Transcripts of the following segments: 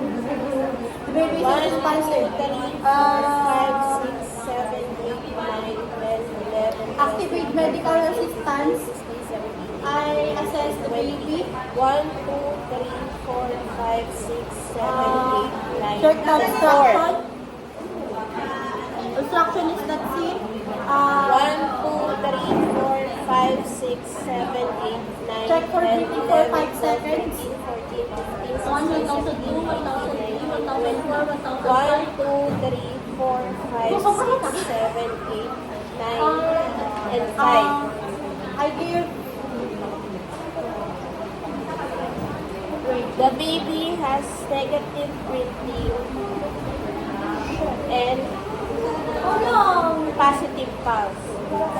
The baby is 1, 2, 3, 4, expensive. 5, 6, 7, 8, 9, 10, 11, 12, Activate medical assistance. 16, 17, I assess the baby. 1, 2, 3, 4, 5, 6, 7, 8, 9, Check the 10, 4. obstruction. Obstruction is not seen. 1, 2, 3, 4, 5, 6, 7, 8, 9, Check for 10, breathing for 11, 5 seconds. 13, 14, 15, 1, 16, 1002, 1003, 1004, 1, 1005. 2, 3, 4, 5, 6, 7, 8, 9, and 5. I give. The baby has negative printing. positive pulse.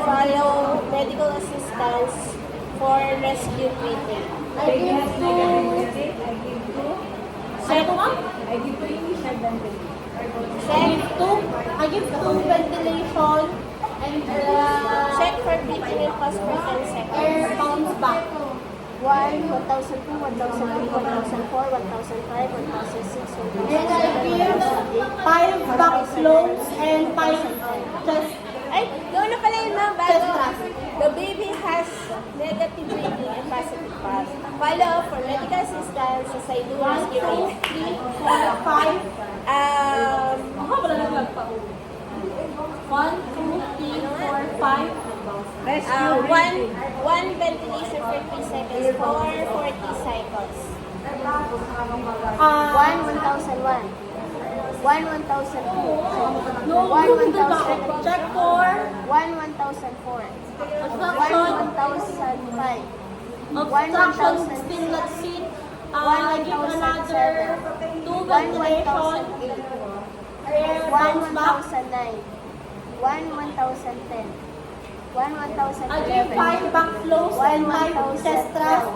Follow medical assistance for rescue treatment. I give to... Ano po, ma'am? Check, I give to ventilation and check for breathing and pulse for 10 seconds. air bounce back. 1, 1002, 1003, 1004, 1005, 1006, And I give 5 back flows and 5 chest. Ay, doon na pala yun mga Chest bago. thrust. The baby has negative breathing and positive pulse. Follow for medical assistance sa Saidu 1, Rescue 2, Team. 3, 4, 5. Ako pala naglag pa. 1, 2, 3, 4, 5. One ventilation for 3 seconds for 40 cycles. 1001. 1002. No, check for 1004. obstruction. 1005. Obstruction still not seen. I give another 2 ventilation. 1008. Air bounce back. 1009. 1010. I give 5 back flows and 5 chest thrust.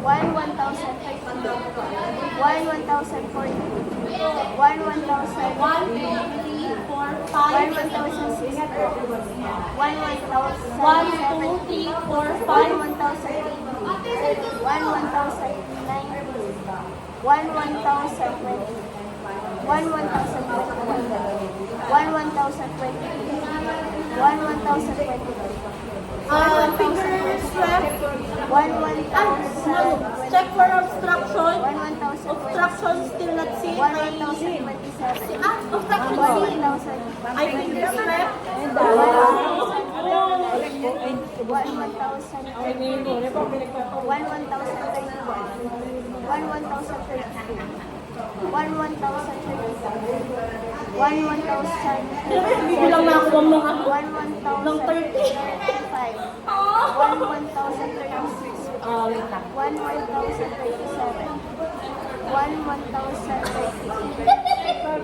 1050. 1040. 1, 2, 3, 4, 5. 1060. 1, 2, 3, 4, 5. 1020. Finger swept. Check for obstruction. Obstruction still not seen. Obstruction seen. I finger swept. 1030. Bibilang na ako ng mga ng 30. 1036. Wait lang. 1037.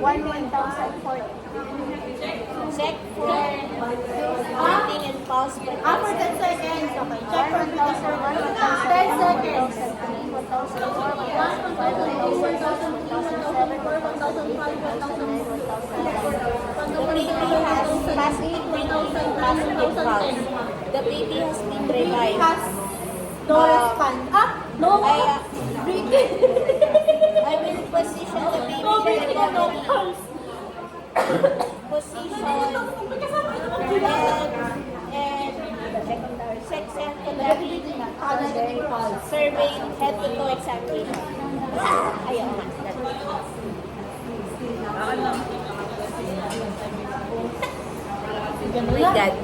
1040. Check for breathing and pulse for 10 After 10 seconds, okay. Check for 10 seconds. The baby has positive breathing and positive pulse. The baby has been revived. Has no respond. No breathing. I will position the baby No breathing and no recovery. pulse. Position and check secondary survey head to toe examination. Ayaw nga. Ganun My lang. God.